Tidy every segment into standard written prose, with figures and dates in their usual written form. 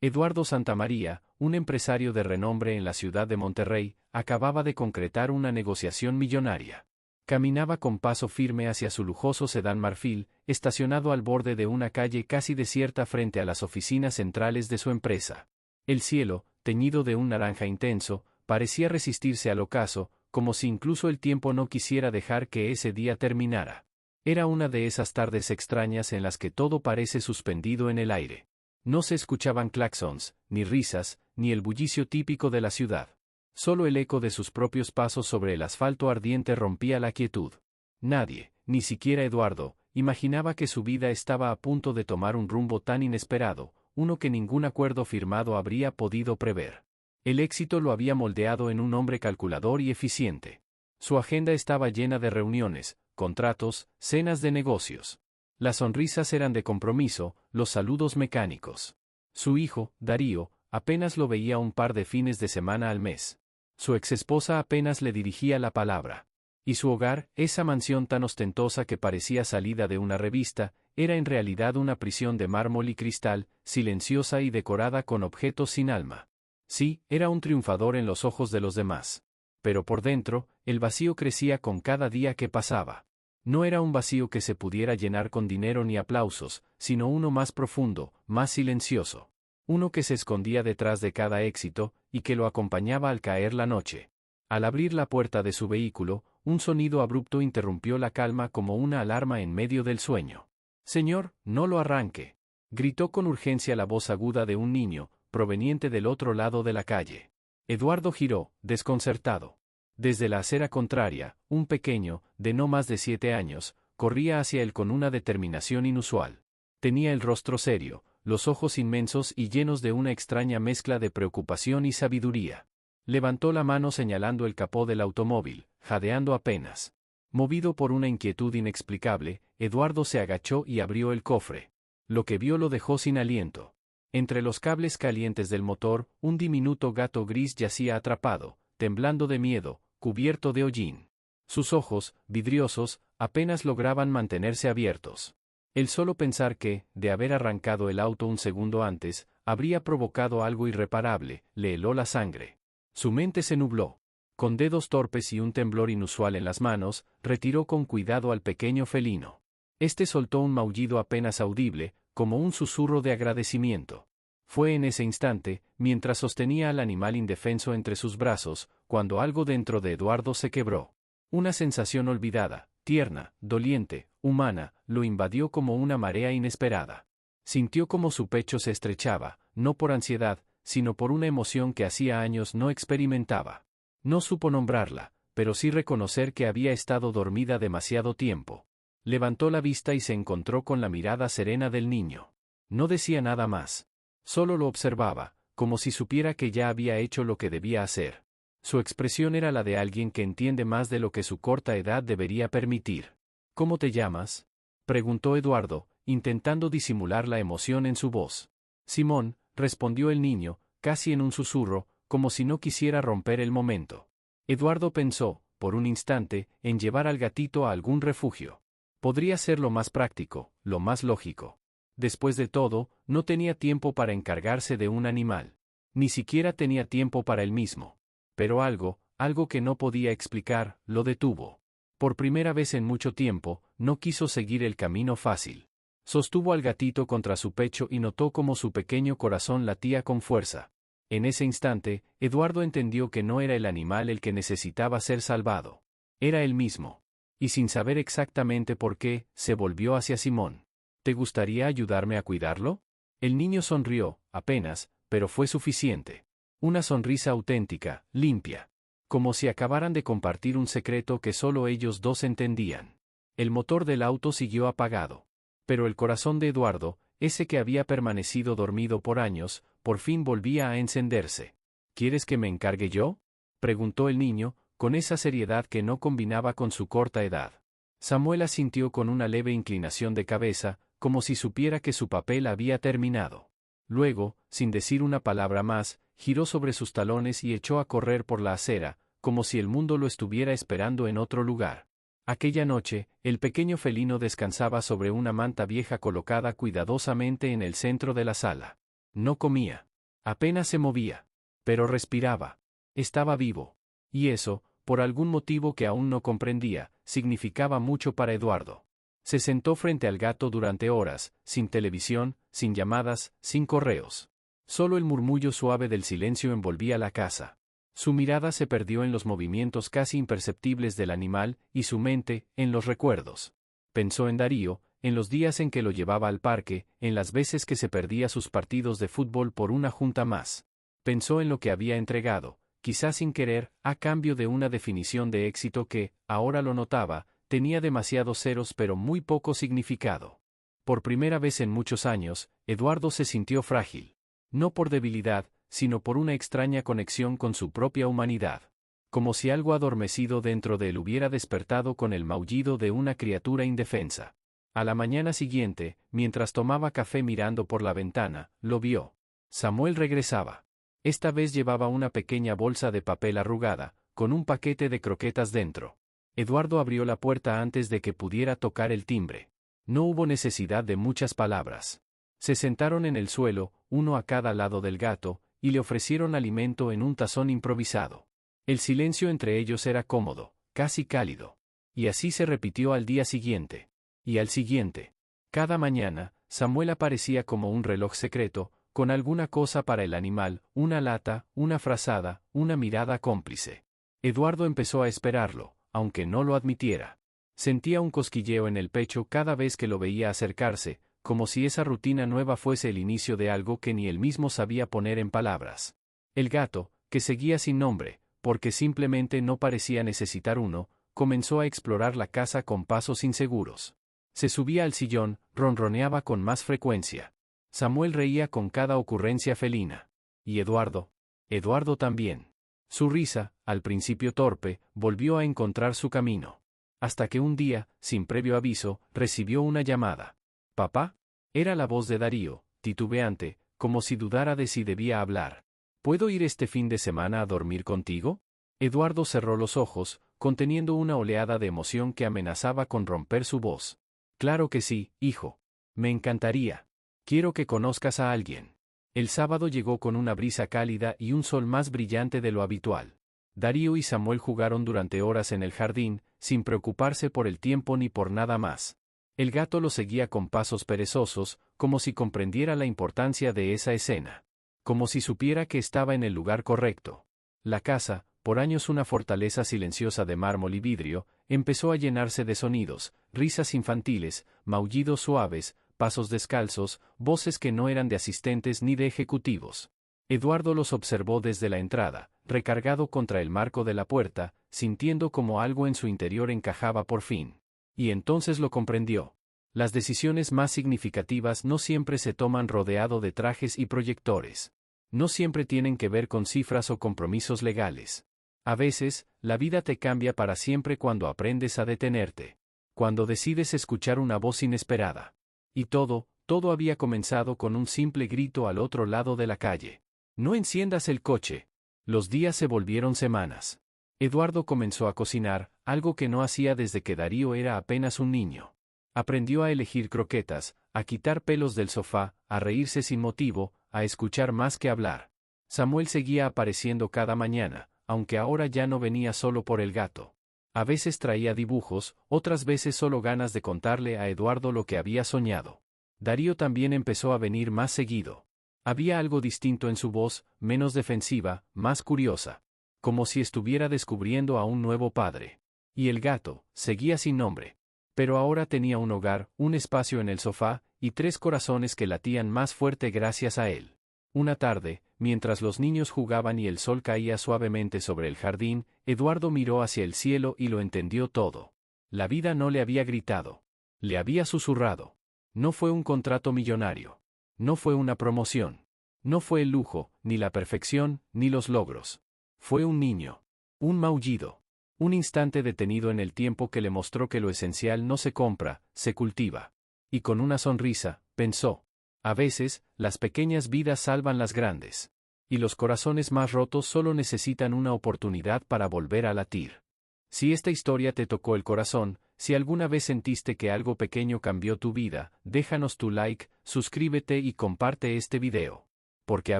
Eduardo Santamaría, un empresario de renombre en la ciudad de Monterrey, acababa de concretar una negociación millonaria. Caminaba con paso firme hacia su lujoso sedán marfil, estacionado al borde de una calle casi desierta frente a las oficinas centrales de su empresa. El cielo, teñido de un naranja intenso, parecía resistirse al ocaso, como si incluso el tiempo no quisiera dejar que ese día terminara. Era una de esas tardes extrañas en las que todo parece suspendido en el aire. No se escuchaban claxons, ni risas, ni el bullicio típico de la ciudad. Solo el eco de sus propios pasos sobre el asfalto ardiente rompía la quietud. Nadie, ni siquiera Eduardo, imaginaba que su vida estaba a punto de tomar un rumbo tan inesperado, uno que ningún acuerdo firmado habría podido prever. El éxito lo había moldeado en un hombre calculador y eficiente. Su agenda estaba llena de reuniones, contratos, cenas de negocios. Las sonrisas eran de compromiso, los saludos mecánicos. Su hijo, Darío, apenas lo veía un par de fines de semana al mes. Su exesposa apenas le dirigía la palabra. Y su hogar, esa mansión tan ostentosa que parecía salida de una revista, era en realidad una prisión de mármol y cristal, silenciosa y decorada con objetos sin alma. Sí, era un triunfador en los ojos de los demás. Pero por dentro, el vacío crecía con cada día que pasaba. No era un vacío que se pudiera llenar con dinero ni aplausos, sino uno más profundo, más silencioso. Uno que se escondía detrás de cada éxito, y que lo acompañaba al caer la noche. Al abrir la puerta de su vehículo, un sonido abrupto interrumpió la calma como una alarma en medio del sueño. «Señor, no lo arranque», gritó con urgencia la voz aguda de un niño, proveniente del otro lado de la calle. Eduardo giró, desconcertado. Desde la acera contraria, un pequeño, de no más de 7 años, corría hacia él con una determinación inusual. Tenía el rostro serio, los ojos inmensos y llenos de una extraña mezcla de preocupación y sabiduría. Levantó la mano señalando el capó del automóvil, jadeando apenas. Movido por una inquietud inexplicable, Eduardo se agachó y abrió el cofre. Lo que vio lo dejó sin aliento. Entre los cables calientes del motor, un diminuto gato gris yacía atrapado, temblando de miedo, cubierto de hollín. Sus ojos, vidriosos, apenas lograban mantenerse abiertos. El solo pensar que, de haber arrancado el auto un segundo antes, habría provocado algo irreparable, le heló la sangre. Su mente se nubló. Con dedos torpes y un temblor inusual en las manos, retiró con cuidado al pequeño felino. Este soltó un maullido apenas audible, como un susurro de agradecimiento. Fue en ese instante, mientras sostenía al animal indefenso entre sus brazos, cuando algo dentro de Eduardo se quebró. Una sensación olvidada, tierna, doliente, humana, lo invadió como una marea inesperada. Sintió como su pecho se estrechaba, no por ansiedad, sino por una emoción que hacía años no experimentaba. No supo nombrarla, pero sí reconocer que había estado dormida demasiado tiempo. Levantó la vista y se encontró con la mirada serena del niño. No decía nada más. Solo lo observaba, como si supiera que ya había hecho lo que debía hacer. Su expresión era la de alguien que entiende más de lo que su corta edad debería permitir. «¿Cómo te llamas?», preguntó Eduardo, intentando disimular la emoción en su voz. «Simón», respondió el niño, casi en un susurro, como si no quisiera romper el momento. Eduardo pensó, por un instante, en llevar al gatito a algún refugio. Podría ser lo más práctico, lo más lógico. Después de todo, no tenía tiempo para encargarse de un animal. Ni siquiera tenía tiempo para él mismo. Pero algo que no podía explicar, lo detuvo. Por primera vez en mucho tiempo, no quiso seguir el camino fácil. Sostuvo al gatito contra su pecho y notó cómo su pequeño corazón latía con fuerza. En ese instante, Eduardo entendió que no era el animal el que necesitaba ser salvado. Era él mismo. Y sin saber exactamente por qué, se volvió hacia Simón. «¿Te gustaría ayudarme a cuidarlo?». El niño sonrió, apenas, pero fue suficiente. Una sonrisa auténtica, limpia. Como si acabaran de compartir un secreto que solo ellos dos entendían. El motor del auto siguió apagado. Pero el corazón de Eduardo, ese que había permanecido dormido por años, por fin volvía a encenderse. «¿Quieres que me encargue yo?», preguntó el niño, con esa seriedad que no combinaba con su corta edad. Samuel asintió con una leve inclinación de cabeza, como si supiera que su papel había terminado. Luego, sin decir una palabra más, giró sobre sus talones y echó a correr por la acera, como si el mundo lo estuviera esperando en otro lugar. Aquella noche, el pequeño felino descansaba sobre una manta vieja colocada cuidadosamente en el centro de la sala. No comía. Apenas se movía. Pero respiraba. Estaba vivo. Y eso, por algún motivo que aún no comprendía, significaba mucho para Eduardo. Se sentó frente al gato durante horas, sin televisión, sin llamadas, sin correos. Solo el murmullo suave del silencio envolvía la casa. Su mirada se perdió en los movimientos casi imperceptibles del animal, y su mente, en los recuerdos. Pensó en Darío, en los días en que lo llevaba al parque, en las veces que se perdía sus partidos de fútbol por una junta más. Pensó en lo que había entregado, quizás sin querer, a cambio de una definición de éxito que, ahora lo notaba, tenía demasiados ceros pero muy poco significado. Por primera vez en muchos años, Eduardo se sintió frágil. No por debilidad, sino por una extraña conexión con su propia humanidad. Como si algo adormecido dentro de él hubiera despertado con el maullido de una criatura indefensa. A la mañana siguiente, mientras tomaba café mirando por la ventana, lo vio. Samuel regresaba. Esta vez llevaba una pequeña bolsa de papel arrugada, con un paquete de croquetas dentro. Eduardo abrió la puerta antes de que pudiera tocar el timbre. No hubo necesidad de muchas palabras. Se sentaron en el suelo, uno a cada lado del gato, y le ofrecieron alimento en un tazón improvisado. El silencio entre ellos era cómodo, casi cálido. Y así se repitió al día siguiente. Y al siguiente. Cada mañana, Samuel aparecía como un reloj secreto, con alguna cosa para el animal, una lata, una frazada, una mirada cómplice. Eduardo empezó a esperarlo, aunque no lo admitiera. Sentía un cosquilleo en el pecho cada vez que lo veía acercarse, como si esa rutina nueva fuese el inicio de algo que ni él mismo sabía poner en palabras. El gato, que seguía sin nombre, porque simplemente no parecía necesitar uno, comenzó a explorar la casa con pasos inseguros. Se subía al sillón, ronroneaba con más frecuencia. Samuel reía con cada ocurrencia felina. Y Eduardo también. Su risa, al principio torpe, volvió a encontrar su camino. Hasta que un día, sin previo aviso, recibió una llamada. ¿Papá? Era la voz de Darío, titubeante, como si dudara de si debía hablar. ¿Puedo ir este fin de semana a dormir contigo? Eduardo cerró los ojos, conteniendo una oleada de emoción que amenazaba con romper su voz. Claro que sí, hijo. Me encantaría. Quiero que conozcas a alguien. El sábado llegó con una brisa cálida y un sol más brillante de lo habitual. Darío y Samuel jugaron durante horas en el jardín, sin preocuparse por el tiempo ni por nada más. El gato lo seguía con pasos perezosos, como si comprendiera la importancia de esa escena. Como si supiera que estaba en el lugar correcto. La casa, por años una fortaleza silenciosa de mármol y vidrio, empezó a llenarse de sonidos, risas infantiles, maullidos suaves, pasos descalzos, voces que no eran de asistentes ni de ejecutivos. Eduardo los observó desde la entrada, recargado contra el marco de la puerta, sintiendo como algo en su interior encajaba por fin. Y entonces lo comprendió. Las decisiones más significativas no siempre se toman rodeado de trajes y proyectores. No siempre tienen que ver con cifras o compromisos legales. A veces, la vida te cambia para siempre cuando aprendes a detenerte. Cuando decides escuchar una voz inesperada. Y todo había comenzado con un simple grito al otro lado de la calle. No enciendas el coche. Los días se volvieron semanas. Eduardo comenzó a cocinar, algo que no hacía desde que Darío era apenas un niño. Aprendió a elegir croquetas, a quitar pelos del sofá, a reírse sin motivo, a escuchar más que hablar. Samuel seguía apareciendo cada mañana, aunque ahora ya no venía solo por el gato. A veces traía dibujos, otras veces solo ganas de contarle a Eduardo lo que había soñado. Darío también empezó a venir más seguido. Había algo distinto en su voz, menos defensiva, más curiosa. Como si estuviera descubriendo a un nuevo padre. Y el gato, seguía sin nombre. Pero ahora tenía un hogar, un espacio en el sofá, y 3 corazones que latían más fuerte gracias a él. Una tarde, mientras los niños jugaban y el sol caía suavemente sobre el jardín, Eduardo miró hacia el cielo y lo entendió todo. La vida no le había gritado. Le había susurrado. No fue un contrato millonario. No fue una promoción. No fue el lujo, ni la perfección, ni los logros. Fue un niño. Un maullido. Un instante detenido en el tiempo que le mostró que lo esencial no se compra, se cultiva. Y con una sonrisa, pensó. A veces, las pequeñas vidas salvan las grandes. Y los corazones más rotos solo necesitan una oportunidad para volver a latir. Si esta historia te tocó el corazón, si alguna vez sentiste que algo pequeño cambió tu vida, déjanos tu like, suscríbete y comparte este video. porque a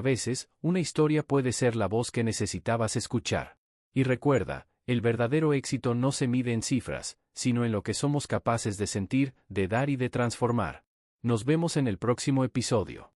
veces, una historia puede ser la voz que necesitabas escuchar. Y recuerda, el verdadero éxito no se mide en cifras, sino en lo que somos capaces de sentir, de dar y de transformar. Nos vemos en el próximo episodio.